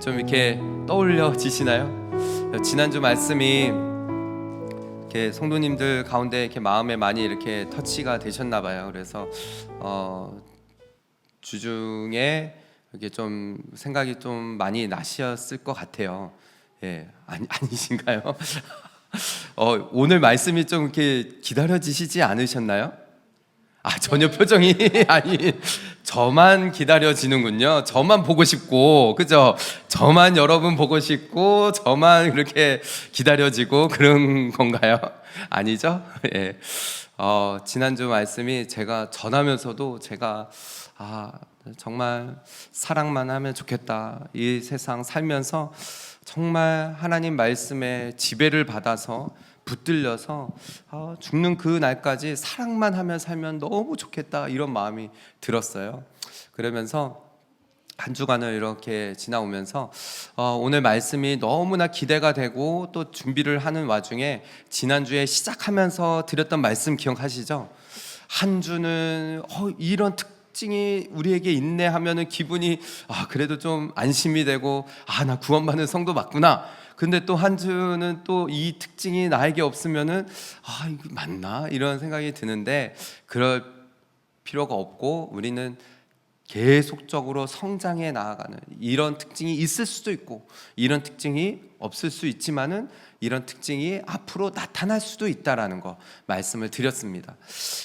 좀 이렇게 떠올려지시나요? 지난주 말씀이 이렇게 성도님들 가운데 이렇게 마음에 많이 이렇게 터치가 되셨나 봐요. 그래서 주중에 이렇게 좀 생각이 좀 많이 나셨을 것 같아요. 아니신가요? 오늘 말씀이 좀 이렇게 기다려지시지 않으셨나요? 전혀 표정이 아니, 저만 기다려지는군요. 저만 보고 싶고, 그죠? 저만 여러분 보고 싶고, 저만 그렇게 기다려지고 그런 건가요? 아니죠? 지난주 말씀이 제가 전하면서도 제가 정말 사랑만 하면 좋겠다. 이 세상 살면서 정말 하나님 말씀에 지배를 받아서 붙들려서 죽는 그 날까지 사랑만 하며 살면 너무 좋겠다, 이런 마음이 들었어요. 그러면서 한 주간을 이렇게 지나오면서 오늘 말씀이 너무나 기대가 되고 또 준비를 하는 와중에 지난주에 시작하면서 드렸던 말씀 기억하시죠? 한 주는 이런 특징이 우리에게 있네 하면은 기분이 그래도 좀 안심이 되고 나 구원받는 성도 맞구나. 근데 또 한 주는 또 이 특징이 나에게 없으면은 이거 맞나? 이런 생각이 드는데 그럴 필요가 없고 우리는 계속적으로 성장해 나아가는 이런 특징이 있을 수도 있고 이런 특징이 없을 수 있지만은 이런 특징이 앞으로 나타날 수도 있다라는 거 말씀을 드렸습니다.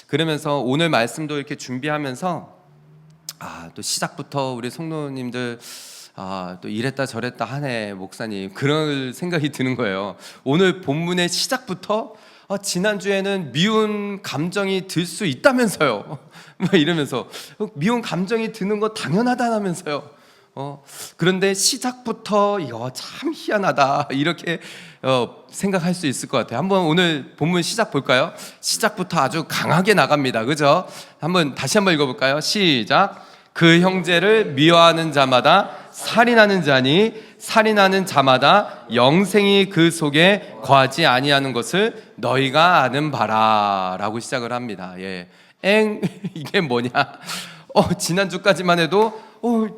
그러면서 오늘 말씀도 이렇게 준비하면서 또 시작부터 우리 성도님들 또 이랬다 저랬다 하네 목사님, 그런 생각이 드는 거예요. 오늘 본문의 시작부터 지난주에는 미운 감정이 들 수 있다면서요. 이러면서 미운 감정이 드는 거 당연하다면서요. 그런데 시작부터 이거 참 희한하다, 이렇게 생각할 수 있을 것 같아요. 한번 오늘 본문 시작 볼까요? 시작부터 아주 강하게 나갑니다. 그죠? 다시 한번 읽어볼까요? 시작. 그 형제를 미워하는 자마다 살인하는 자니 살인하는 자마다 영생이 그 속에 거하지 아니하는 것을 너희가 아는 바라 라고 시작을 합니다. 이게 뭐냐? 지난주까지만 해도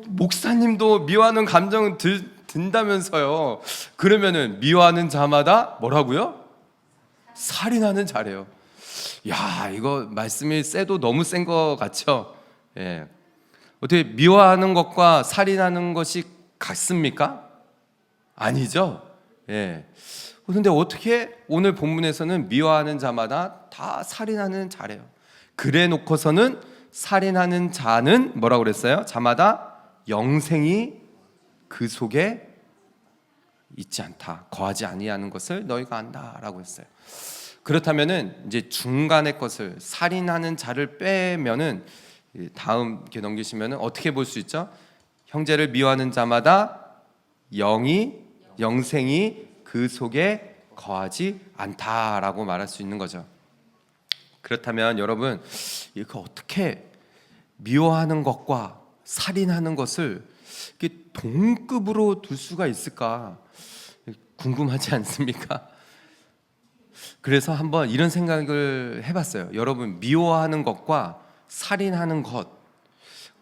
목사님도 미워하는 감정은 든다면서요. 그러면은 미워하는 자마다 뭐라고요? 살인하는 자래요. 이거 말씀이 세도 너무 센 것 같죠? 어떻게 미워하는 것과 살인하는 것이 같습니까? 아니죠? 그런데 어떻게 오늘 본문에서는 미워하는 자마다 다 살인하는 자래요. 그래 놓고서는 살인하는 자는 뭐라고 그랬어요? 자마다 영생이 그 속에 있지 않다, 거하지 아니하는 것을 너희가 안다라고 했어요. 그렇다면은 이제 중간의 것을 살인하는 자를 빼면은 다음 이렇게 넘기시면은 어떻게 볼 수 있죠? 형제를 미워하는 자마다 영생이 그 속에 거하지 않다라고 말할 수 있는 거죠. 그렇다면 여러분, 이거 어떻게 미워하는 것과 살인하는 것을 이렇게 동급으로 둘 수가 있을까 궁금하지 않습니까? 그래서 한번 이런 생각을 해봤어요. 여러분, 미워하는 것과 살인하는 것,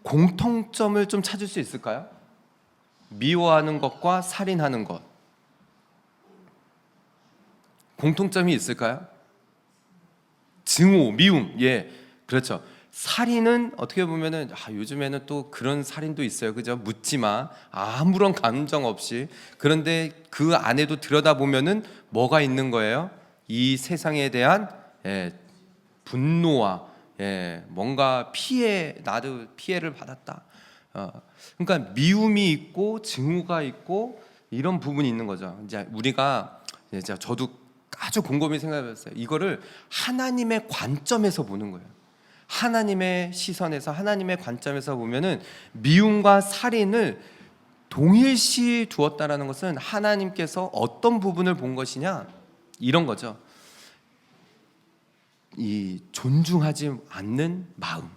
공통점을 좀 찾을 수 있을까요? 미워하는 것과 살인하는 것, 공통점이 있을까요? 증오, 미움. 그렇죠. 살인은 어떻게 보면은 요즘에는 또 그런 살인도 있어요. 그죠? 묻지마, 아무런 감정 없이. 그런데 그 안에도 들여다보면은 뭐가 있는 거예요? 이 세상에 대한 분노와 뭔가 나도 피해를 받았다. 그러니까 미움이 있고 증오가 있고 이런 부분이 있는 거죠. 이제 우리가 저도 아주 곰곰이 생각해봤어요. 이거를 하나님의 관점에서 보는 거예요. 하나님의 시선에서, 하나님의 관점에서 보면은 미움과 살인을 동일시 두었다라는 것은 하나님께서 어떤 부분을 본 것이냐, 이런 거죠. 이 존중하지 않는 마음,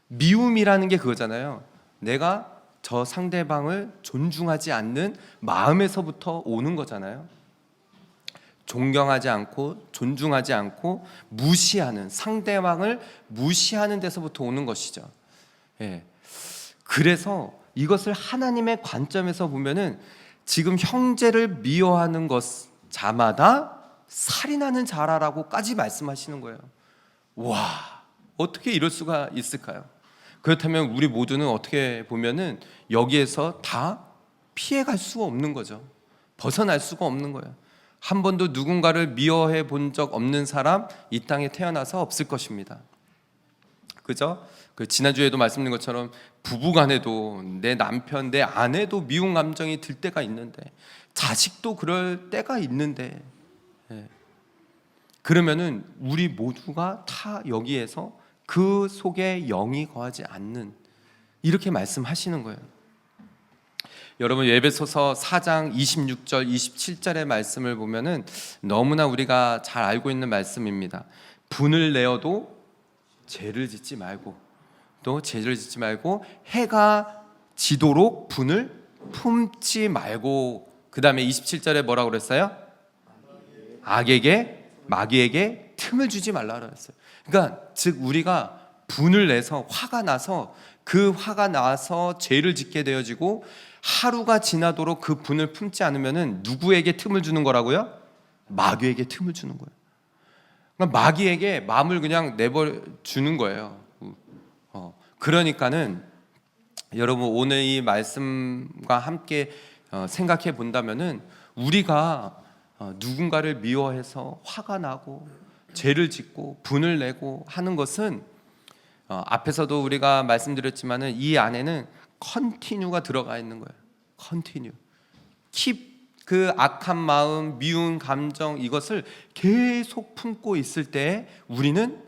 미움이라는 게 그거잖아요. 내가 저 상대방을 존중하지 않는 마음에서부터 오는 거잖아요. 존경하지 않고 존중하지 않고 무시하는, 상대방을 무시하는 데서부터 오는 것이죠. 그래서 이것을 하나님의 관점에서 보면은 지금 형제를 미워하는 것 자마다 살인하는 자라라고까지 말씀하시는 거예요. 와, 어떻게 이럴 수가 있을까요? 그렇다면 우리 모두는 어떻게 보면은 여기에서 다 피해갈 수가 없는 거죠. 벗어날 수가 없는 거예요. 한 번도 누군가를 미워해 본 적 없는 사람 이 땅에 태어나서 없을 것입니다. 그죠? 그 지난주에도 말씀드린 것처럼 부부간에도 내 남편, 내 아내도 미운 감정이 들 때가 있는데, 자식도 그럴 때가 있는데, 그러면은 우리 모두가 다 여기에서 그 속에 영이 거하지 않는, 이렇게 말씀하시는 거예요. 여러분, 에베소서 4장 26절 27절의 말씀을 보면은 너무나 우리가 잘 알고 있는 말씀입니다. 분을 내어도 죄를 짓지 말고, 또 죄를 짓지 말고 해가 지도록 분을 품지 말고, 그 다음에 27절에 뭐라고 그랬어요? 악에게, 마귀에게 틈을 주지 말라 그랬어요. 그러니까 즉 우리가 분을 내서, 화가 나서, 그 화가 나서 죄를 짓게 되어지고 하루가 지나도록 그 분을 품지 않으면은 누구에게 틈을 주는 거라고요? 마귀에게 틈을 주는 거예요. 그러니까 마귀에게 마음을 그냥 내버려 주는 거예요. 그러니까는 여러분, 오늘 이 말씀과 함께 생각해 본다면은 우리가 누군가를 미워해서 화가 나고 죄를 짓고 분을 내고 하는 것은, 앞에서도 우리가 말씀드렸지만은 이 안에는 컨티뉴가 들어가 있는 거예요. 컨티뉴. 그 악한 마음, 미운 감정, 이것을 계속 품고 있을 때 우리는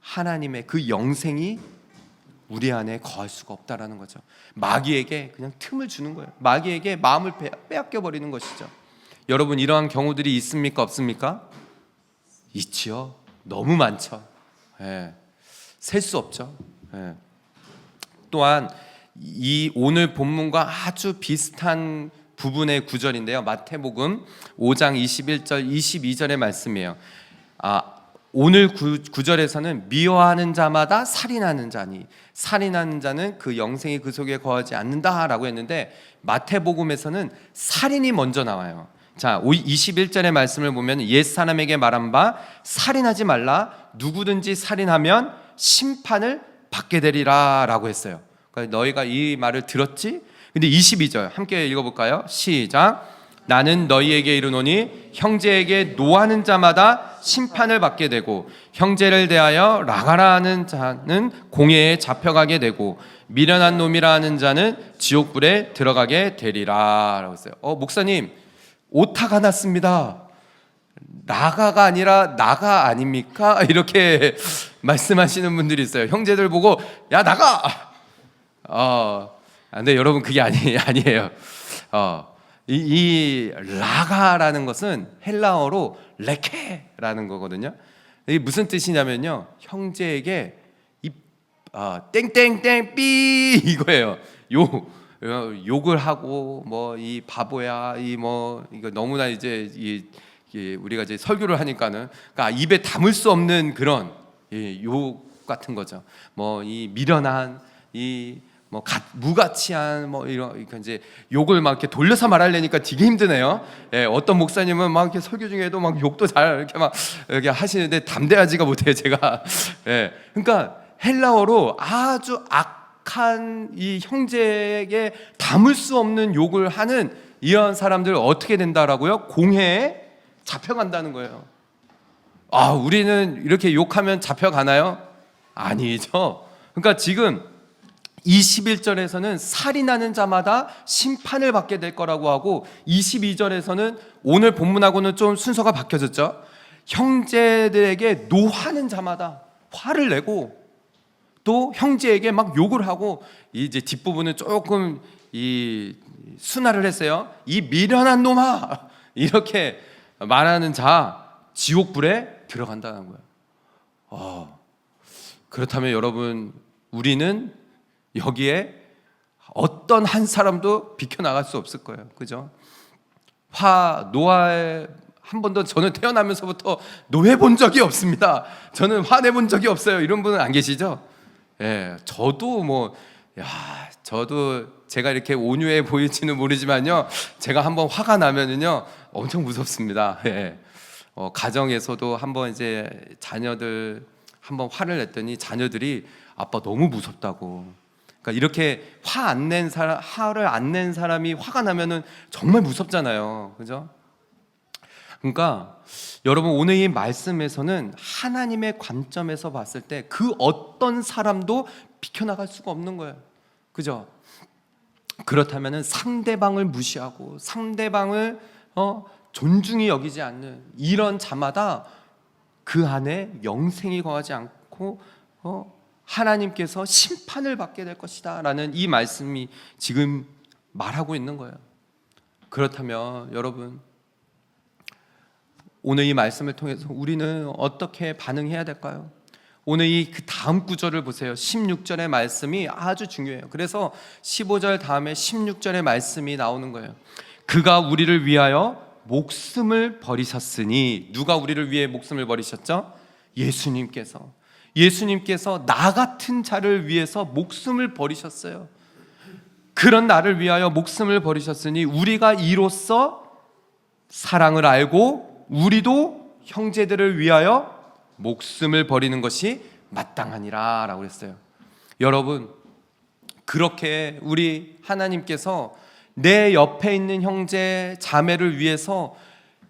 하나님의 그 영생이 우리 안에 거할 수가 없다라는 거죠. 마귀에게 그냥 틈을 주는 거예요. 마귀에게 마음을 빼앗겨 버리는 것이죠. 여러분, 이러한 경우들이 있습니까, 없습니까? 있지요. 너무 많죠. 셀 수 없죠. 또한 이 오늘 본문과 아주 비슷한 부분의 구절인데요, 마태복음 5장 21절 22절의 말씀이에요. 오늘 구절에서는 미워하는 자마다 살인하는 자니, 살인하는 자는 그 영생이 그 속에 거하지 않는다라고 했는데, 마태복음에서는 살인이 먼저 나와요. 자, 21절의 말씀을 보면 옛사람에게 말한 바 살인하지 말라, 누구든지 살인하면 심판을 받게 되리라 라고 했어요. 그러니까 너희가 이 말을 들었지? 근데 22절 함께 읽어볼까요? 시작. 나는 너희에게 이르노니 형제에게 노하는 자마다 심판을 받게 되고, 형제를 대하여 라가라 하는 자는 공회에 잡혀가게 되고, 미련한 놈이라 하는 자는 지옥불에 들어가게 되리라 라고 했어요. 목사님, 오타가 났습니다. 나가가 아니라 나가 아닙니까? 이렇게 말씀하시는 분들이 있어요. 형제들 보고 야 나가. 근데 여러분, 그게 아니에요. 이 라가라는 것은 헬라어로 레케라는 거거든요. 이게 무슨 뜻이냐면요, 형제에게 이 땡땡땡 삐 이거예요. 욕을 하고 뭐 이 바보야, 이거 너무나 이제 우리가 이제 설교를 하니까는, 그러니까 입에 담을 수 없는 그런 욕 같은 거죠. 뭐 이 미련한, 무가치한, 이런 이제 욕을 막 이렇게 돌려서 말하려니까 되게 힘드네요. 어떤 목사님은 막 이렇게 설교 중에도 막 욕도 잘 이렇게 하시는데 담대하지가 못해요, 제가. 그러니까 헬라어로 아주 악한 이 형제에게 담을 수 없는 욕을 하는 이런 사람들 어떻게 된다라고요? 공회에 잡혀간다는 거예요. 우리는 이렇게 욕하면 잡혀가나요? 아니죠. 그러니까 지금 21절에서는 살인하는 자마다 심판을 받게 될 거라고 하고, 22절에서는 오늘 본문하고는 좀 순서가 바뀌어졌죠. 형제들에게 노하는 자마다 화를 내고, 또 형제에게 막 욕을 하고, 이제 뒷부분은 조금 순화를 했어요. 이 미련한 놈아, 이렇게 말하는 자 지옥불에 들어간다는 거예요. 그렇다면 여러분, 우리는 여기에 어떤 한 사람도 비켜나갈 수 없을 거예요. 그죠? 노화에 한 번도, 저는 태어나면서부터 노해 본 적이 없습니다. 저는 화내 본 적이 없어요. 이런 분은 안 계시죠? 저도 야, 저도 제가 이렇게 온유해 보일지는 모르지만요, 제가 한번 화가 나면은요 엄청 무섭습니다. 예. 가정에서도 한번 이제 자녀들 한번 화를 냈더니 자녀들이 아빠 너무 무섭다고. 그러니까 이렇게 화를 안 낸 사람이 화가 나면은 정말 무섭잖아요, 그죠? 그러니까 여러분, 오늘 이 말씀에서는 하나님의 관점에서 봤을 때 그 어떤 사람도 비켜나갈 수가 없는 거예요, 그죠? 그렇다면은 상대방을 무시하고 상대방을 존중히 여기지 않는 이런 자마다 그 안에 영생이 거하지 않고 하나님께서 심판을 받게 될 것이다 라는 이 말씀이 지금 말하고 있는 거예요. 그렇다면 여러분, 오늘 이 말씀을 통해서 우리는 어떻게 반응해야 될까요? 오늘 이 그 다음 구절을 보세요. 16절의 말씀이 아주 중요해요. 그래서 15절 다음에 16절의 말씀이 나오는 거예요. 그가 우리를 위하여 목숨을 버리셨으니, 누가 우리를 위해 목숨을 버리셨죠? 예수님께서 나 같은 자를 위해서 목숨을 버리셨어요. 그런 나를 위하여 목숨을 버리셨으니 우리가 이로써 사랑을 알고 우리도 형제들을 위하여 목숨을 버리는 것이 마땅하니라 라고 했어요. 여러분, 그렇게 우리 하나님께서 내 옆에 있는 형제 자매를 위해서,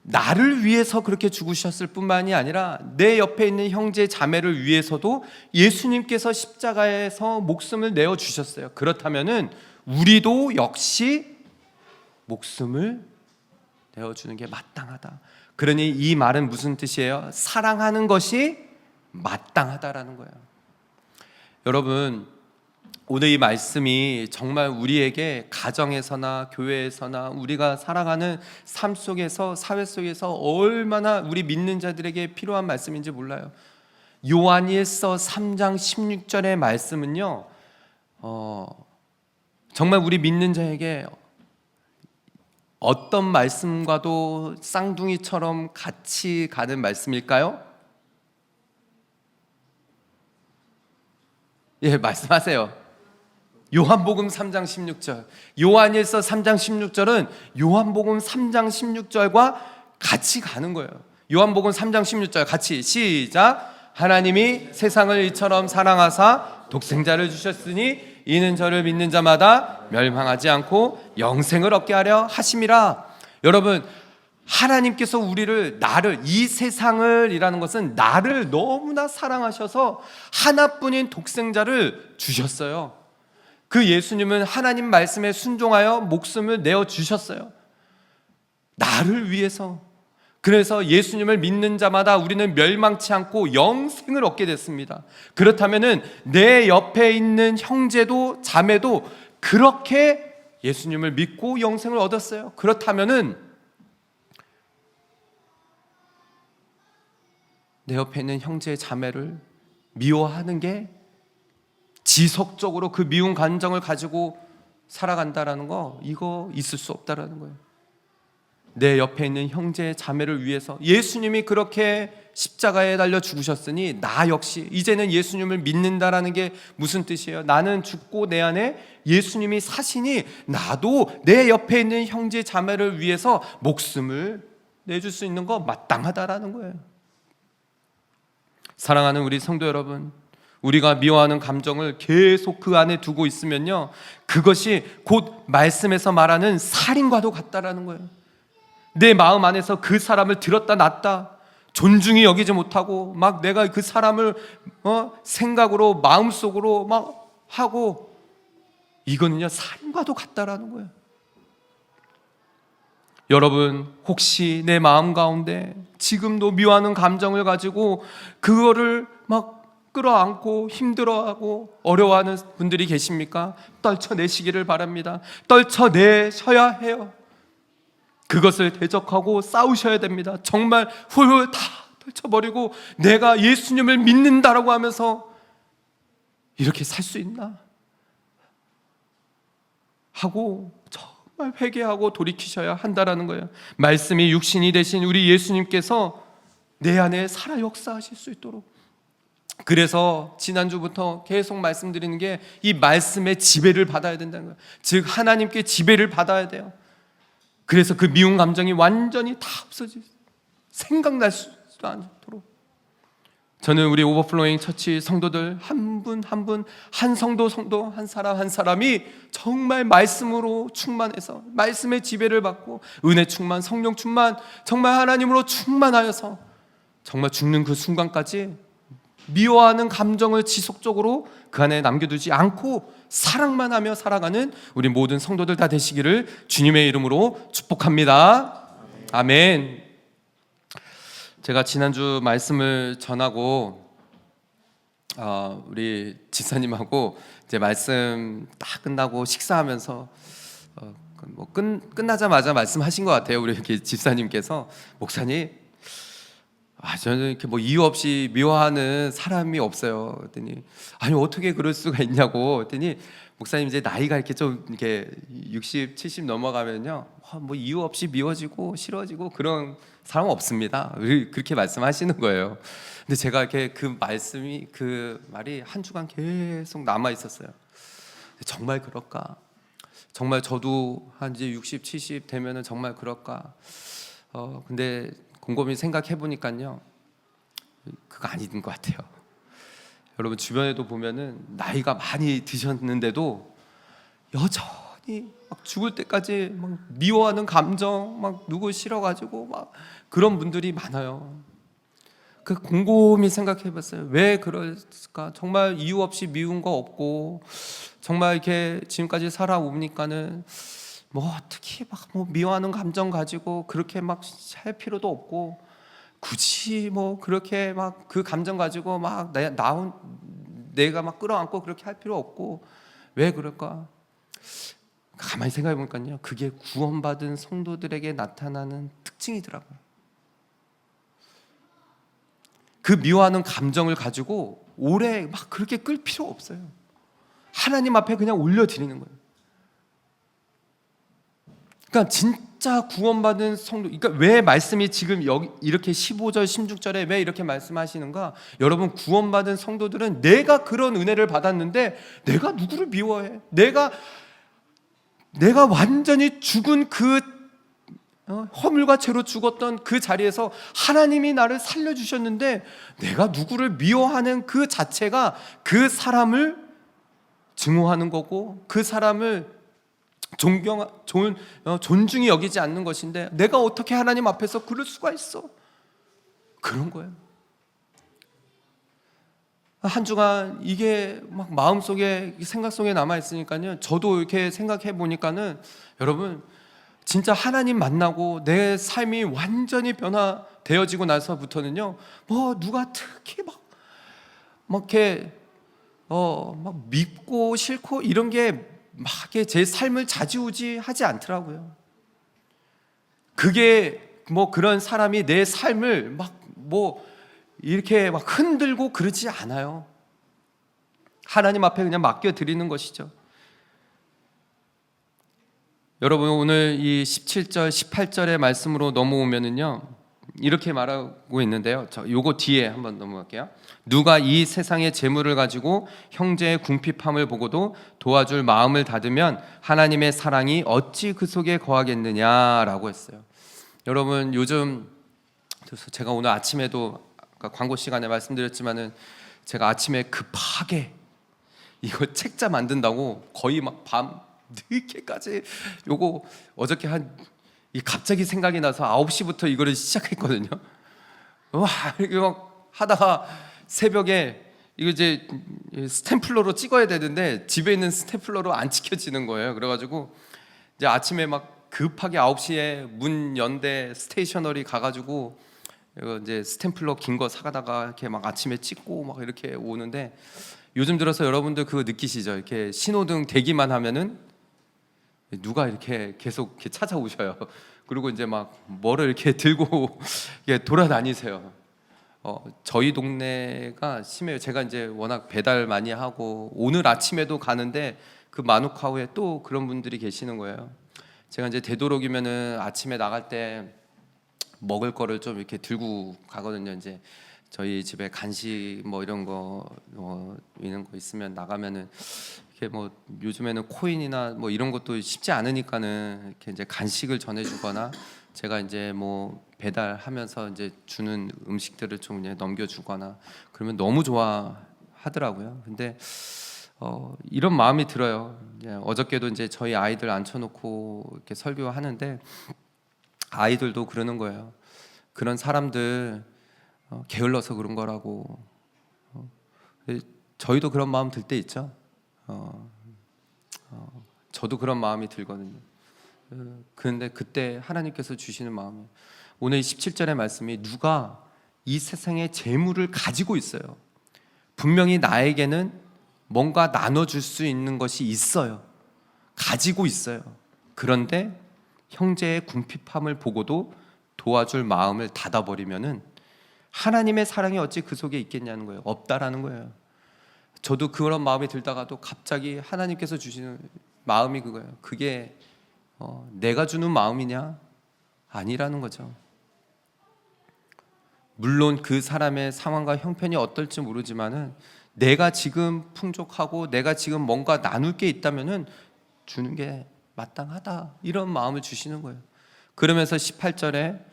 나를 위해서 그렇게 죽으셨을 뿐만이 아니라 내 옆에 있는 형제 자매를 위해서도 예수님께서 십자가에서 목숨을 내어 주셨어요. 그렇다면은 우리도 역시 목숨을 내어 주는 게 마땅하다. 그러니 이 말은 무슨 뜻이에요? 사랑하는 것이 마땅하다라는 거예요. 여러분, 오늘 이 말씀이 정말 우리에게 가정에서나 교회에서나 우리가 살아가는 삶 속에서, 사회 속에서 얼마나 우리 믿는 자들에게 필요한 말씀인지 몰라요. 요한일서 3장 16절의 말씀은요, 정말 우리 믿는 자에게 어떤 말씀과도 쌍둥이처럼 같이 가는 말씀일까요? 예, 말씀하세요. 요한복음 3장 16절, 요한일서 3장 16절은 요한복음 3장 16절과 같이 가는 거예요. 요한복음 3장 16절 같이 시작. 하나님이 세상을 이처럼 사랑하사 독생자를 주셨으니 이는 저를 믿는 자마다 멸망하지 않고 영생을 얻게 하려 하심이라. 여러분, 하나님께서 나를, 이 세상을 이라는 것은 나를 너무나 사랑하셔서 하나뿐인 독생자를 주셨어요. 그 예수님은 하나님 말씀에 순종하여 목숨을 내어 주셨어요, 나를 위해서. 그래서 예수님을 믿는 자마다 우리는 멸망치 않고 영생을 얻게 됐습니다. 그렇다면은 내 옆에 있는 형제도 자매도 그렇게 예수님을 믿고 영생을 얻었어요. 그렇다면은 내 옆에 있는 형제 자매를 미워하는 게, 지속적으로 그 미운 감정을 가지고 살아간다라는 거, 이거 있을 수 없다라는 거예요. 내 옆에 있는 형제 자매를 위해서 예수님이 그렇게 십자가에 달려 죽으셨으니 나 역시 이제는 예수님을 믿는다라는 게 무슨 뜻이에요? 나는 죽고 내 안에 예수님이 사시니 나도 내 옆에 있는 형제 자매를 위해서 목숨을 내줄 수 있는 거 마땅하다라는 거예요. 사랑하는 우리 성도 여러분, 우리가 미워하는 감정을 계속 그 안에 두고 있으면요, 그것이 곧 말씀에서 말하는 살인과도 같다라는 거예요. 내 마음 안에서 그 사람을 들었다 놨다 존중히 여기지 못하고 막 내가 그 사람을 생각으로 마음속으로 막 하고, 이거는요 살인과도 같다라는 거예요. 여러분, 혹시 내 마음 가운데 지금도 미워하는 감정을 가지고 그거를 막 끌어안고 힘들어하고 어려워하는 분들이 계십니까? 떨쳐내시기를 바랍니다. 떨쳐내셔야 해요. 그것을 대적하고 싸우셔야 됩니다. 정말 훌훌 다 떨쳐버리고 내가 예수님을 믿는다라고 하면서 이렇게 살 수 있나? 하고 정말 회개하고 돌이키셔야 한다라는 거예요. 말씀이 육신이 되신 우리 예수님께서 내 안에 살아 역사하실 수 있도록 그래서 지난주부터 계속 말씀드리는 게 이 말씀의 지배를 받아야 된다는 거예요. 즉 하나님께 지배를 받아야 돼요. 그래서 그 미운 감정이 완전히 다 없어지, 생각날 수도 않도록. 저는 우리 오버플로잉 처치 성도들 한 분 한 분, 한 성도 한 사람 한 사람이 정말 말씀으로 충만해서 말씀의 지배를 받고 은혜 충만, 성령 충만, 정말 하나님으로 충만하여서 정말 죽는 그 순간까지 미워하는 감정을 지속적으로 그 안에 남겨두지 않고 사랑만 하며 살아가는 우리 모든 성도들 다 되시기를 주님의 이름으로 축복합니다. 아멘. 제가 지난주 말씀을 전하고 우리 집사님하고 이제 말씀 딱 끝나고 식사하면서 뭐 끝나자마자 말씀하신 것 같아요. 우리 이렇게 집사님께서, 목사님, 저는 이렇게 뭐 이유 없이 미워하는 사람이 없어요. 그랬더니 아니 어떻게 그럴 수가 있냐고. 그랬더니 목사님 이제 나이가 이렇게 좀 이렇게 60, 70 넘어가면요, 뭐 이유 없이 미워지고 싫어지고 그런 사람 없습니다. 그렇게 말씀하시는 거예요. 근데 제가 이렇게 그 말이 한 주간 계속 남아 있었어요. 정말 그럴까? 정말 저도 한 이제 60, 70 되면은 정말 그럴까? 근데 곰곰이 생각해 보니까요, 그거 아닌 것 같아요. 여러분 주변에도 보면은 나이가 많이 드셨는데도 여전히 막 죽을 때까지 막 미워하는 감정, 막 누구 싫어가지고 막 그런 분들이 많아요. 그 곰곰이 생각해봤어요. 왜 그럴까? 정말 이유 없이 미운 거 없고 정말 이렇게 지금까지 살아오니까는 뭐 특히 막 뭐 미워하는 감정 가지고 그렇게 막 할 필요도 없고, 굳이 뭐 그렇게 막 그 감정 가지고 막 내가 막 끌어안고 그렇게 할 필요 없고, 왜 그럴까? 가만히 생각해 보니까요, 그게 구원받은 성도들에게 나타나는 특징이더라고요. 그 미워하는 감정을 가지고 오래 막 그렇게 끌 필요 없어요. 하나님 앞에 그냥 올려드리는 거예요. 그러니까 진짜 구원받은 성도, 그러니까 왜 말씀이 지금 여기 이렇게 15절 16절에 왜 이렇게 말씀하시는가? 여러분, 구원받은 성도들은 내가 그런 은혜를 받았는데 내가 누구를 미워해? 내가 완전히 죽은 그 허물과 죄로 죽었던 그 자리에서 하나님이 나를 살려주셨는데 내가 누구를 미워하는 그 자체가 그 사람을 증오하는 거고, 그 사람을 존중히 여기지 않는 것인데 내가 어떻게 하나님 앞에서 그럴 수가 있어? 그런 거예요. 한 주간 이게 막 마음속에, 생각 속에 남아 있으니까요, 저도 이렇게 생각해 보니까는 여러분, 진짜 하나님 만나고 내 삶이 완전히 변화되어지고 나서부터는요, 뭐 누가 특히 막 이렇게 막 믿고 싫고 이런 게 막 제 삶을 좌지우지하지 않더라고요. 그게 뭐 그런 사람이 내 삶을 막 뭐 이렇게 막 흔들고 그러지 않아요. 하나님 앞에 그냥 맡겨 드리는 것이죠. 여러분, 오늘 이 17절 18절의 말씀으로 넘어오면은요, 이렇게 말하고 있는데요, 요거 뒤에 한번 넘어갈게요. 누가 이 세상의 재물을 가지고 형제의 궁핍함을 보고도 도와줄 마음을 닫으면 하나님의 사랑이 어찌 그 속에 거하겠느냐라고 했어요. 여러분, 요즘 제가 오늘 아침에도 아까 광고 시간에 말씀드렸지만은 제가 아침에 급하게 이거 책자 만든다고 거의 막 밤 늦게까지 요거 어저께 갑자기 생각이 나서 9시부터 이거를 시작했거든요. 와, 이거 막 하다가 새벽에 이거 이제 스탬플러로 찍어야 되는데 집에 있는 스탬플러로 안 찍혀지는 거예요. 그래가지고 이제 아침에 막 급하게 9시에 문 연대 스테이셔너리 가가지고 이거 이제 스탬플러 긴 거 사가다가 이렇게 막 아침에 찍고 막 이렇게 오는데, 요즘 들어서 여러분들 그거 느끼시죠? 이렇게 신호등 대기만 하면은 누가 이렇게 계속 이렇게 찾아오셔요. 그리고 이제 막 뭐를 이렇게 들고 돌아다니세요. 저희 동네가 심해요. 제가 이제 워낙 배달 많이 하고 오늘 아침에도 가는데 그 마누카우에 또 그런 분들이 계시는 거예요. 제가 이제 되도록이면은 아침에 나갈 때 먹을 거를 좀 이렇게 들고 가거든요. 이제 저희 집에 간식 뭐 이런 거 이런 거 있으면 나가면은 이렇게 뭐 요즘에는 코인이나 뭐 이런 것도 쉽지 않으니까는 이렇게 이제 간식을 전해주거나 제가 이제 뭐 배달하면서 이제 주는 음식들을 좀 이제 넘겨주거나 그러면 너무 좋아하더라고요. 근데 이런 마음이 들어요. 어저께도 이제 저희 아이들 앉혀놓고 이렇게 설교하는데 아이들도 그러는 거예요. 그런 사람들 게을러서 그런 거라고. 저희도 그런 마음 들 때 있죠. 저도 그런 마음이 들거든요. 그런데 그때 하나님께서 주시는 마음이 오늘 17절의 말씀이 누가 이 세상의 재물을 가지고 있어요. 분명히 나에게는 뭔가 나눠줄 수 있는 것이 있어요. 가지고 있어요. 그런데 형제의 궁핍함을 보고도 도와줄 마음을 닫아버리면은 하나님의 사랑이 어찌 그 속에 있겠냐는 거예요. 없다라는 거예요. 저도 그런 마음이 들다가도 갑자기 하나님께서 주시는 마음이 그거예요. 그게 내가 주는 마음이냐? 아니라는 거죠. 물론 그 사람의 상황과 형편이 어떨지 모르지만은 내가 지금 풍족하고 내가 지금 뭔가 나눌 게 있다면은 주는 게 마땅하다. 이런 마음을 주시는 거예요. 그러면서 18절에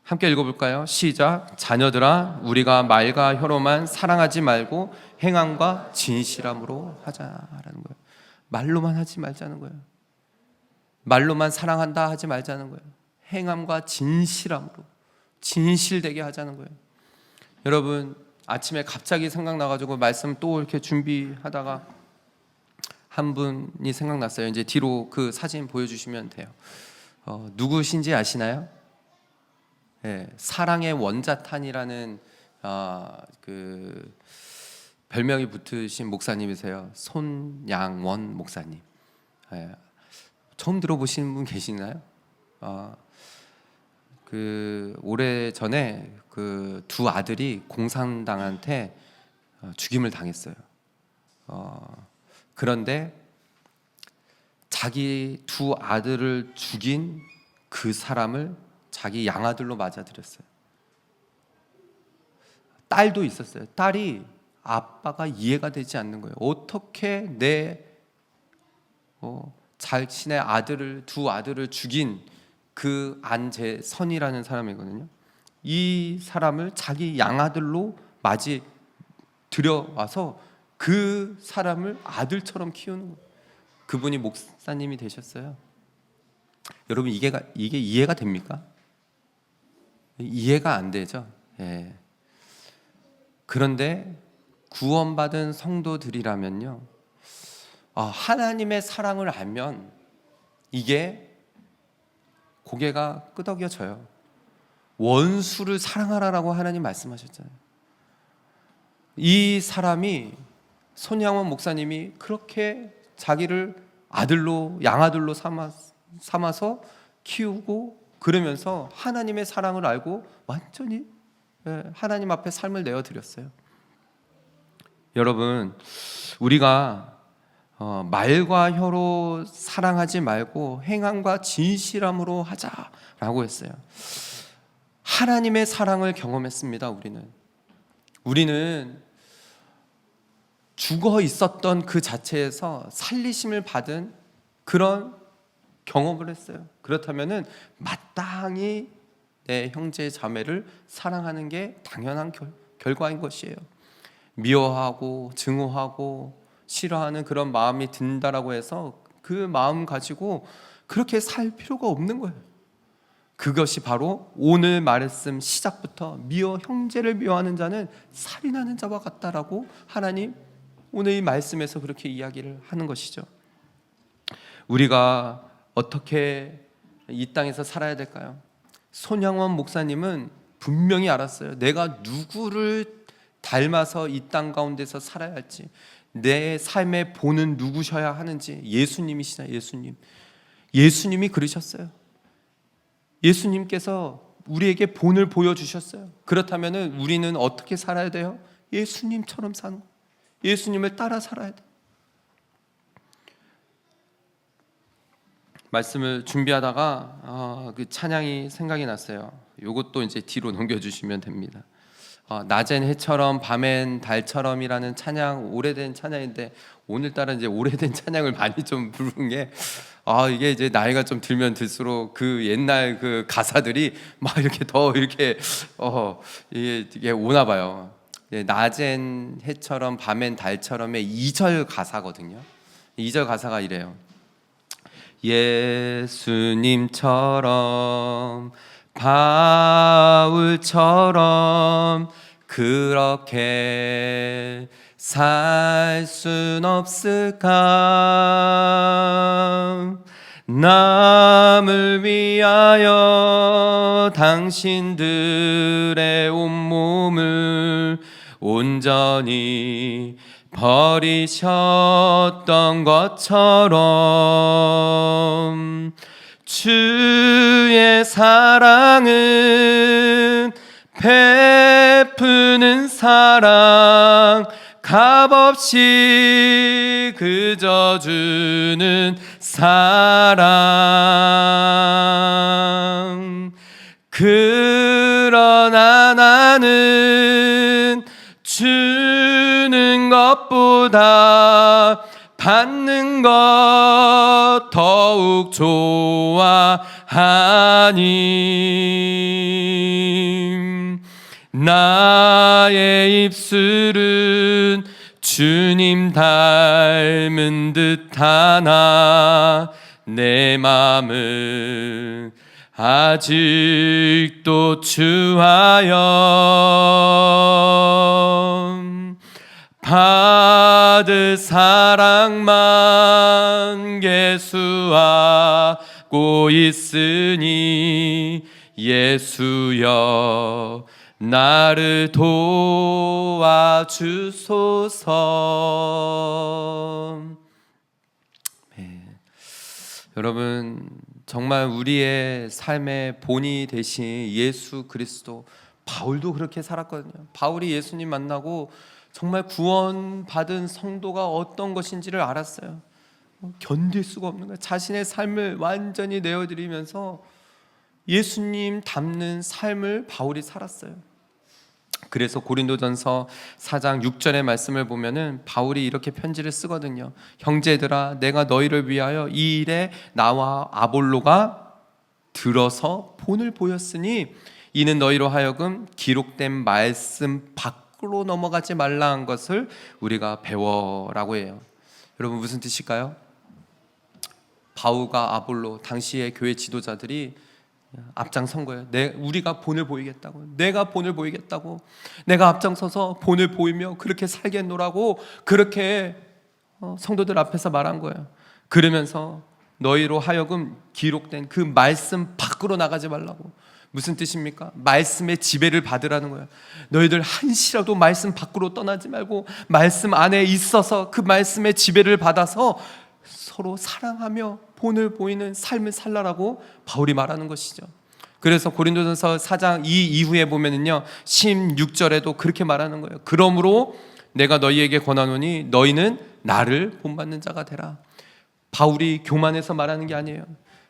함께 읽어볼까요? 시작. 자녀들아 우리가 말과 혀로만 사랑하지 말고 행함과 진실함으로 하자라는 거예요. 말로만 하지 말자는 거예요. 말로만 사랑한다 하지 말자는 거예요. 행함과 진실함으로 진실되게 하자는 거예요. 여러분 아침에 갑자기 생각나가지고 말씀 또 이렇게 준비하다가 한 분이 생각났어요. 이제 뒤로 그 사진 보여주시면 돼요. 누구신지 아시나요? 네, 사랑의 원자탄이라는 그 별명이 붙으신 목사님이세요. 손양원 목사님. 네, 처음 들어보시는 분 계시나요? 그 오래 전에 그 두 아들이 공산당한테 죽임을 당했어요. 그런데 자기 두 아들을 죽인 그 사람을 자기 양아들로 맞아들였어요. 딸도 있었어요. 딸이 아빠가 이해가 되지 않는 거예요. 어떻게 내 자신의 두 아들을 죽인 그 안재선이라는 사람이거든요. 이 사람을 자기 양아들로 맞이 들여와서 그 사람을 아들처럼 키우는 거예요. 그분이 목사님이 되셨어요. 여러분 이게 이해가 됩니까? 이해가 안 되죠. 예. 그런데 구원받은 성도들이라면요, 하나님의 사랑을 알면 이게 고개가 끄덕여져요. 원수를 사랑하라라고 하나님 말씀하셨잖아요. 이 사람이 손양원 목사님이 그렇게 자기를 아들로 양아들로 삼아서 키우고 그러면서 하나님의 사랑을 알고 완전히 하나님 앞에 삶을 내어드렸어요. 여러분 우리가 말과 혀로 사랑하지 말고 행함과 진실함으로 하자라고 했어요. 하나님의 사랑을 경험했습니다. 우리는 죽어 있었던 그 자체에서 살리심을 받은 그런 경험을 했어요. 그렇다면은 마땅히 내 형제 자매를 사랑하는 게 당연한 결과인 것이에요. 미워하고 증오하고 싫어하는 그런 마음이 든다라고 해서 그 마음 가지고 그렇게 살 필요가 없는 거예요. 그것이 바로 오늘 말씀 시작부터 형제를 미워하는 자는 살인하는 자와 같다라고 하나님 오늘 이 말씀에서 그렇게 이야기를 하는 것이죠. 우리가 어떻게 이 땅에서 살아야 될까요? 손양원 목사님은 분명히 알았어요. 내가 누구를 닮아서 이 땅 가운데서 살아야 할지, 내 삶의 본은 누구셔야 하는지. 예수님이시나 예수님이 그러셨어요. 예수님께서 우리에게 본을 보여주셨어요. 그렇다면 우리는 어떻게 살아야 돼요? 예수님처럼 사는 거예요. 예수님을 따라 살아야 돼요. 말씀을 준비하다가 그 찬양이 생각이 났어요. 이것도 이제 뒤로 넘겨주시면 됩니다. 낮엔 해처럼 밤엔 달처럼이라는 찬양, 오래된 찬양인데 오늘따라 이제 오래된 찬양을 많이 좀 부르는 게 이게 이제 나이가 좀 들면 들수록 그 옛날 그 가사들이 막 이렇게 더 이렇게 이게 오나 봐요. 낮엔 해처럼 밤엔 달처럼의 2절 가사거든요. 2절 가사가 이래요. 예수님처럼 바울처럼 그렇게 살 순 없을까? 남을 위하여 당신들의 온몸을 온전히 버리셨던 것처럼 주의 사랑은 베푸는 사랑, 값없이 그저 주는 사랑. 그러나 나는 주는 것보다 받는 것 더욱 좋아하니 나의 입술은 주님 닮은 듯하나 내 마음은 아직도 주하여 받을 사랑만 계수하고 있으니 예수여 나를 도와주소서. 여러분, 정말 우리의 삶의 본이 되신 예수 그리스도, 바울도 그렇게 살았거든요. 바울이 예수님 만나고 정말 구원받은 성도가 어떤 것인지를 알았어요. 견딜 수가 없는 거예요. 자신의 삶을 완전히 내어드리면서 예수님 닮는 삶을 바울이 살았어요. 그래서 고린도전서 4장 6절의 말씀을 보면은 바울이 이렇게 편지를 쓰거든요. 형제들아, 내가 너희를 위하여 이 일에 나와 아볼로가 들어서 본을 보였으니 이는 너희로 하여금 기록된 말씀 밖으로 넘어가지 말라 한 것을 우리가 배워라고 해요. 여러분, 무슨 뜻일까요? 바울과 아볼로, 당시의 교회 지도자들이 앞장선 거예요. 우리가 본을 보이겠다고, 내가 본을 보이겠다고, 내가 앞장서서 본을 보이며 그렇게 살겠노라고 그렇게 성도들 앞에서 말한 거예요. 그러면서 너희로 하여금 기록된 그 말씀 밖으로 나가지 말라고. 무슨 뜻입니까? 말씀의 지배를 받으라는 거예요. 너희들 한시라도 말씀 밖으로 떠나지 말고 말씀 안에 있어서 그 말씀의 지배를 받아서 서로 사랑하며 본을 보이는 삶을 살라라고 바울이 말하는 것이죠. 그래서 고린도전서 4장 이 이후에 보면은요 16절에도 그렇게 말하는 거예요. 그러므로 내가 너희에게 권하노니 너희는 나를 본받는 자가 되라. 바울이 교만해서 말하는 게 아니에요.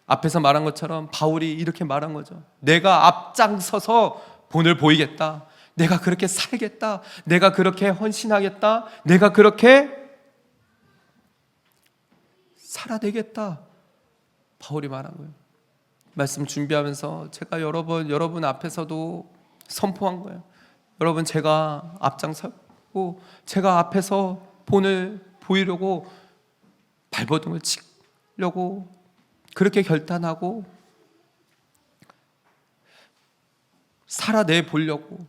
앞에서 말한 것처럼 바울이 이렇게 말한 거죠. 내가 앞장서서 본을 보이겠다, 내가 그렇게 살겠다, 내가 그렇게 헌신하겠다, 내가 그렇게 살아내겠다, 바울이 말한 거예요. 말씀 준비하면서 제가 여러분 앞에서도 선포한 거예요. 여러분, 제가 앞장서고 제가 앞에서 본을 보이려고 발버둥을 치려고 그렇게 결단하고 살아내 보려고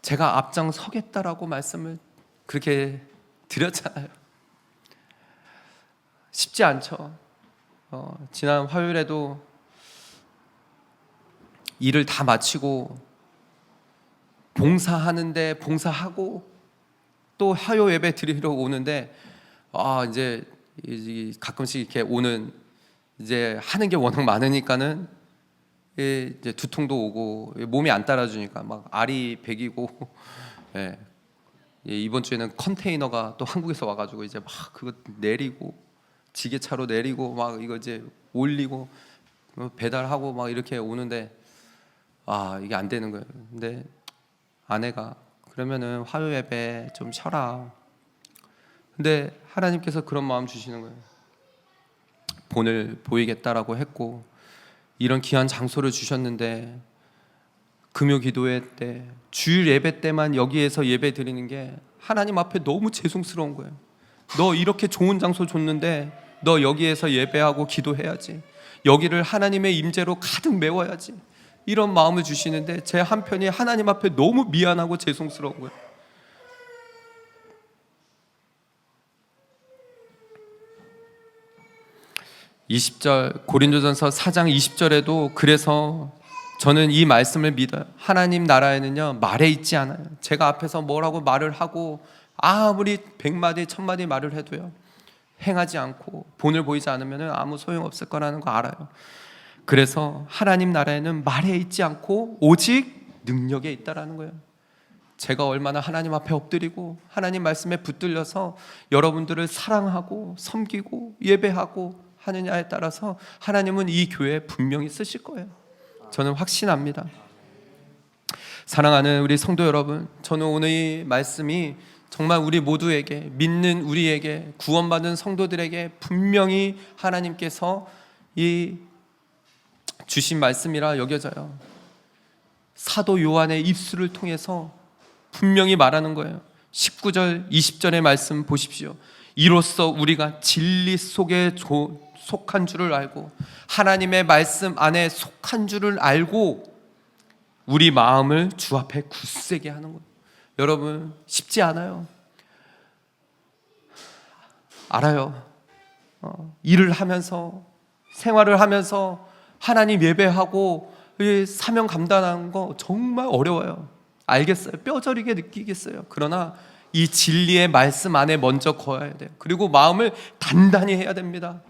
제가 앞장서겠다라고 말씀을 그렇게 드렸잖아요. 쉽지 않죠. 지난 화요일에도 일을 다 마치고 봉사하는데 봉사하고 또 화요 예배 드리러 오는데 이제 가끔씩 이렇게 오는 이제 하는 게 워낙 많으니까는 이제 두통도 오고 몸이 안 따라주니까 막 알이 배기고 예. 이번 주에는 컨테이너가 또 한국에서 와가지고 이제 막 그거 내리고 지게차로 내리고 막 이거 이제 올리고 배달하고 막 이렇게 오는데 이게 안 되는 거예요. 근데 아내가 그러면은 화요 예배 좀 쉬어라. 근데 하나님께서 그런 마음 주시는 거예요. 본을 보이겠다라고 했고 이런 귀한 장소를 주셨는데 금요 기도회 때 주일 예배 때만 여기에서 예배 드리는 게 하나님 앞에 너무 죄송스러운 거예요. 너 이렇게 좋은 장소 줬는데 너 여기에서 예배하고 기도해야지. 여기를 하나님의 임재로 가득 메워야지. 이런 마음을 주시는데 제 한편이 하나님 앞에 너무 미안하고 죄송스러운 거예요. 고린도전서 4장 20절에도 그래서 저는 이 말씀을 믿어요. 하나님 나라에는요 말에 있지 않아요. 제가 앞에서 뭐라고 말을 하고 아무리 100마디 1000마디 말을 해도요 행하지 않고 본을 보이지 않으면 아무 소용없을 거라는 거 알아요. 그래서 하나님 나라에는 말에 있지 않고 오직 능력에 있다라는 거예요. 제가 얼마나 하나님 앞에 엎드리고 하나님 말씀에 붙들려서 여러분들을 사랑하고 섬기고 예배하고 하느냐에 따라서 하나님은 이 교회에 분명히 쓰실 거예요. 저는 확신합니다. 사랑하는 우리 성도 여러분, 저는 오늘 이 말씀이 정말 우리 모두에게, 믿는 우리에게, 구원받은 성도들에게 분명히 하나님께서 이 주신 말씀이라 여겨져요. 사도 요한의 입술을 통해서 분명히 말하는 거예요. 19절 20절의 말씀 보십시오. 이로써 우리가 진리 속에 속한 줄을 알고 하나님의 말씀 안에 속한 줄을 알고 우리 마음을 주 앞에 굳세게 하는 거예요. 여러분 쉽지 않아요. 알아요. 일을 하면서 생활을 하면서 하나님 예배하고 사명 감당하는 거 정말 어려워요. 알겠어요. 뼈저리게 느끼겠어요. 그러나 이 진리의 말씀 안에 먼저 거해야 돼요. 그리고 마음을 단단히 해야 됩니다.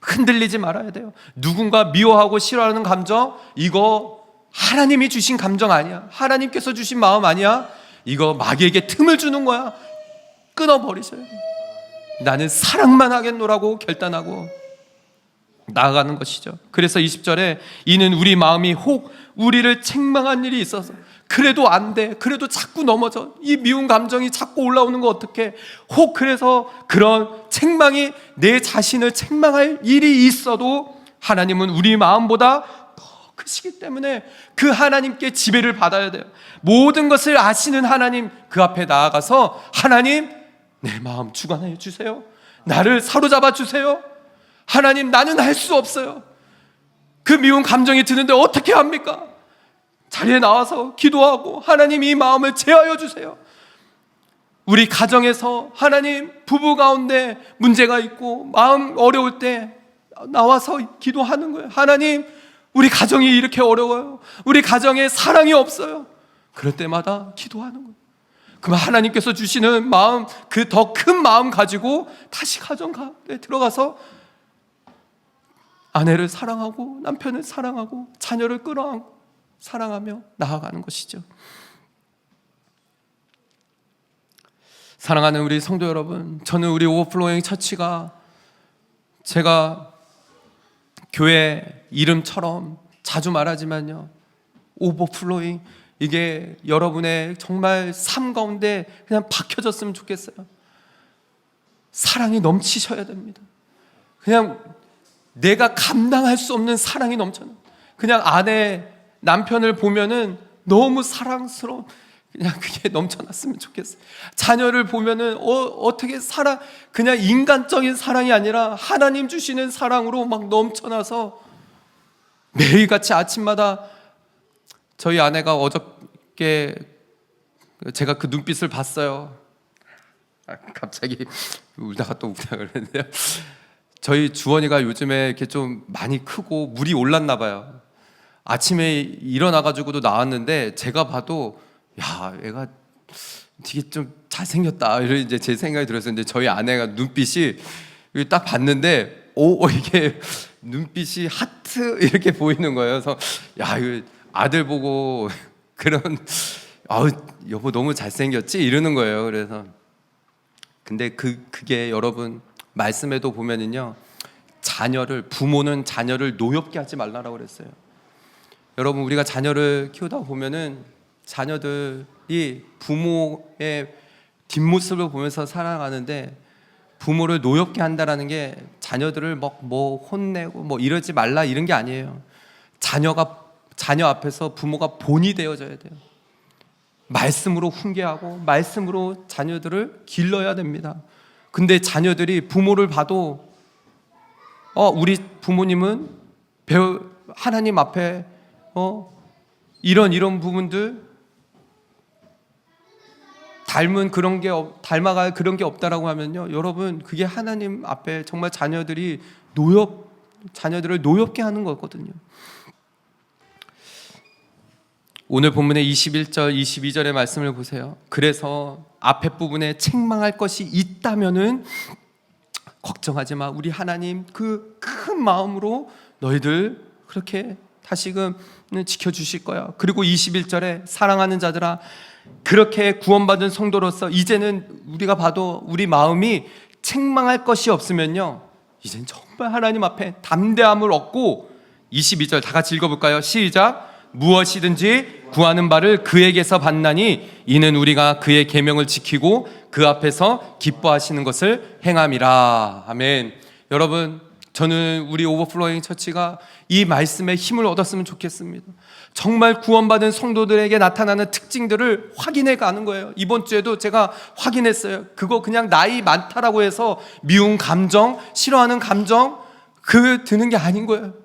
흔들리지 말아야 돼요. 누군가 미워하고 싫어하는 감정, 이거 하나님이 주신 감정 아니야. 하나님께서 주신 마음 아니야. 이거 마귀에게 틈을 주는 거야. 끊어버리셔야 돼요. 나는 사랑만 하겠노라고 결단하고 나아가는 것이죠. 그래서 20절에 이는 우리 마음이 혹 우리를 책망한 일이 있어서 그래도 안 돼. 그래도 자꾸 넘어져. 이 미운 감정이 자꾸 올라오는 거 어떡해. 혹 그래서 그런 책망이 내 자신을 책망할 일이 있어도 하나님은 우리 마음보다 더 크시기 때문에 그 하나님께 지배를 받아야 돼요. 모든 것을 아시는 하나님 그 앞에 나아가서 하나님 내 마음 주관해 주세요. 나를 사로잡아 주세요. 하나님 나는 할 수 없어요. 그 미운 감정이 드는데 어떻게 합니까? 자리에 나와서 기도하고 하나님 이 마음을 제하여 주세요. 우리 가정에서 하나님 부부 가운데 문제가 있고 마음 어려울 때 나와서 기도하는 거예요. 하나님 우리 가정이 이렇게 어려워요. 우리 가정에 사랑이 없어요. 그럴 때마다 기도하는 거예요. 그럼 하나님께서 주시는 마음, 그 더 큰 마음 가지고 다시 가정 가운데 들어가서 아내를 사랑하고 남편을 사랑하고 자녀를 끌어안고 사랑하며 나아가는 것이죠. 사랑하는 우리 성도 여러분, 저는 우리 오버플로잉 처치가 제가 교회 이름처럼 자주 말하지만요, 오버플로잉 이게 여러분의 정말 삶 가운데 그냥 박혀졌으면 좋겠어요. 사랑이 넘치셔야 됩니다. 그냥 내가 감당할 수 없는 사랑이 넘쳐요. 그냥 아내 남편을 보면은 너무 사랑스러운 그냥 그게 넘쳐났으면 좋겠어요. 자녀를 보면은 어떻게 사랑, 그냥 인간적인 사랑이 아니라 하나님 주시는 사랑으로 막 넘쳐나서 매일같이 아침마다 저희 아내가 어저께 제가 그 눈빛을 봤어요. 갑자기 울다가 또 울다 그랬는데요. 저희 주원이가 요즘에 이렇게 좀 많이 크고 물이 올랐나 봐요. 아침에 일어나가지고도 나왔는데 제가 봐도 야 얘가 되게 좀 잘생겼다 이런 이제 제 생각이 들었어요. 근데 저희 아내가 눈빛이 딱 봤는데 이게 눈빛이 하트 이렇게 보이는 거예요. 그래서 야 이거 아들 보고 그런 여보 너무 잘생겼지 이러는 거예요. 그래서 근데 그게 여러분 말씀에도 보면은요, 부모는 자녀를 노엽게 하지 말라라고 그랬어요. 여러분, 우리가 자녀를 키우다 보면은 자녀들이 부모의 뒷모습을 보면서 살아가는데, 부모를 노엽게 한다라는 게 자녀들을 뭐 혼내고 뭐 이러지 말라 이런 게 아니에요. 자녀 앞에서 부모가 본이 되어져야 돼요. 말씀으로 훈계하고 말씀으로 자녀들을 길러야 됩니다. 근데 자녀들이 부모를 봐도 우리 부모님은 하나님 앞에 이런 부분들 닮아갈 그런 게 없다라고 하면요, 여러분, 그게 하나님 앞에 정말 자녀들을 노엽게 하는 거거든요. 오늘 본문의 21절, 22절의 말씀을 보세요. 그래서 앞에 부분에 책망할 것이 있다면은 걱정하지 마. 우리 하나님 그 큰 마음으로 너희들 그렇게 다시금 지켜주실 거야. 그리고 21절에 사랑하는 자들아, 그렇게 구원받은 성도로서 이제는 우리가 봐도 우리 마음이 책망할 것이 없으면요, 이제는 정말 하나님 앞에 담대함을 얻고, 22절 다 같이 읽어볼까요? 시작. 무엇이든지 구하는 바를 그에게서 받나니 이는 우리가 그의 계명을 지키고 그 앞에서 기뻐하시는 것을 행함이라. 아멘. 여러분, 저는 우리 오버플로잉 처치가 이 말씀에 힘을 얻었으면 좋겠습니다. 정말 구원받은 성도들에게 나타나는 특징들을 확인해 가는 거예요. 이번 주에도 제가 확인했어요. 그거 그냥 나이 많다라고 해서 미운 감정, 싫어하는 감정 그 드는 게 아닌 거예요.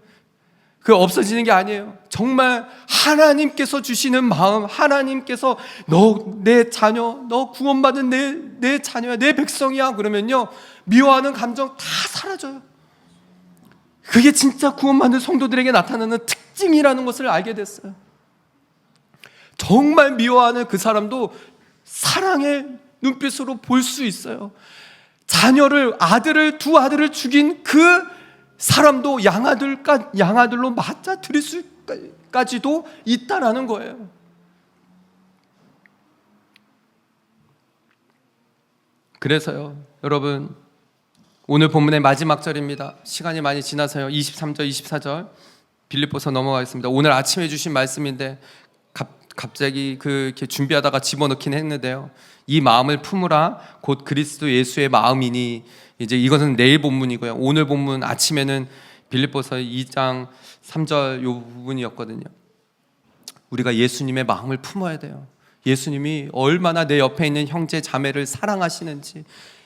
그 없어지는 게 아니에요. 정말 하나님께서 주시는 마음, 하나님께서 내 자녀, 너 구원받은 내 자녀야, 내 백성이야 그러면요, 미워하는 감정 다 사라져요. 그게 진짜 구원받은 성도들에게 나타나는 특징이라는 것을 알게 됐어요. 정말 미워하는 그 사람도 사랑의 눈빛으로 볼 수 있어요. 두 아들을 죽인 그 사람도 양아들로 맞아 들일 수까지도 있다라는 거예요. 그래서요, 여러분, 오늘 본문의 마지막 절입니다. 시간이 많이 지나서요. 23절, 24절 빌립보서 넘어가겠습니다. 오늘 아침에 주신 말씀인데 갑자기 이렇게 준비하다가 집어넣긴 했는데요. 이 마음을 품으라 곧 그리스도 예수의 마음이니, 이제 이것은 내일 본문이고요. 오늘 본문 아침에는 빌립보서 2장 3절 요 부분이었거든요. 우리가 예수님의 마음을 품어야 돼요. 예수님이 얼마나 내 옆에 있는 형제 자매를 사랑하시는지,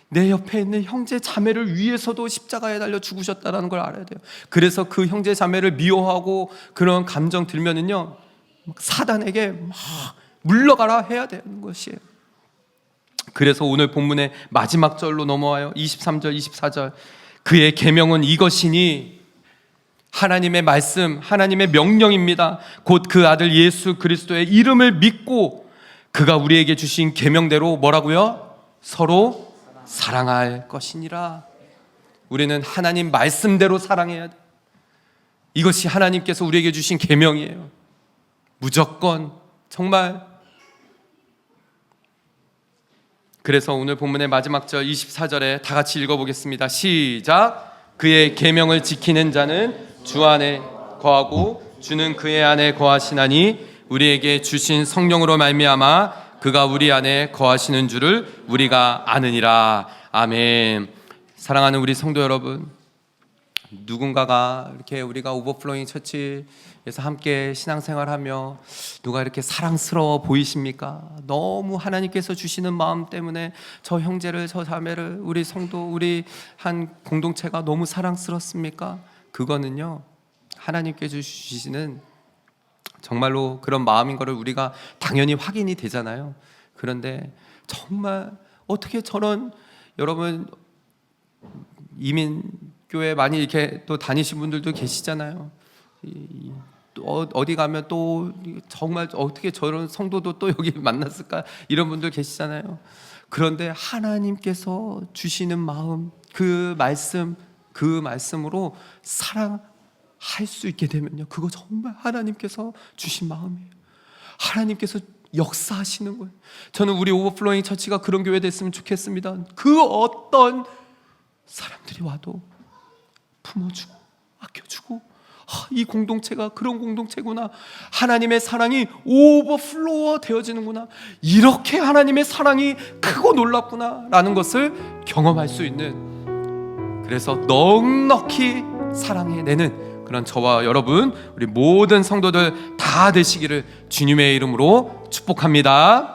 내 옆에 있는 형제 자매를 위해서도 십자가에 달려 죽으셨다는 걸 알아야 돼요. 그래서 그 형제 자매를 미워하고 그런 감정 들면은요, 사단에게 막 물러가라 해야 되는 것이에요. 그래서 오늘 본문의 마지막 절로 넘어와요. 23절, 24절. 그의 계명은 이것이니, 하나님의 말씀, 하나님의 명령입니다. 곧 그 아들 예수 그리스도의 이름을 믿고 그가 우리에게 주신 계명대로 뭐라고요? 서로 사랑할 것이니라. 우리는 하나님 말씀대로 사랑해야 돼. 이것이 하나님께서 우리에게 주신 계명이에요. 무조건, 정말. 그래서 오늘 본문의 마지막 절 24절에 다 같이 읽어보겠습니다. 시작. 그의 계명을 지키는 자는 주 안에 거하고 주는 그의 안에 거하시나니 우리에게 주신 성령으로 말미암아 그가 우리 안에 거하시는 줄을 우리가 아느니라. 아멘. 사랑하는 우리 성도 여러분, 누군가가 이렇게 우리가 오버플로잉 처치에서 함께 신앙생활하며 누가 이렇게 사랑스러워 보이십니까? 너무 하나님께서 주시는 마음 때문에 저 형제를, 저 자매를, 우리 성도, 우리 한 공동체가 너무 사랑스럽습니까? 그거는요, 하나님께서 주시는 정말로 그런 마음인 것을 우리가 당연히 확인이 되잖아요. 그런데 정말 어떻게 저런, 여러분 이민교회 많이 이렇게 또 다니신 분들도 계시잖아요. 어디 가면 또 정말 어떻게 저런 성도도 또 여기 만났을까, 이런 분들 계시잖아요. 그런데 하나님께서 주시는 마음, 그 말씀으로 사랑할 수 있게 되면요, 그거 정말 하나님께서 주신 마음이에요. 하나님께서 역사하시는 거예요. 저는 우리 오버플로잉 처치가 그런 교회 됐으면 좋겠습니다. 그 어떤 사람들이 와도 품어주고 아껴주고 이 공동체가 그런 공동체구나. 하나님의 사랑이 오버플로어 되어지는구나. 이렇게 하나님의 사랑이 크고 놀랍구나 라는 것을 경험할 수 있는, 그래서 넉넉히 사랑해내는 그런 저와 여러분, 우리 모든 성도들 다 되시기를 주님의 이름으로 축복합니다.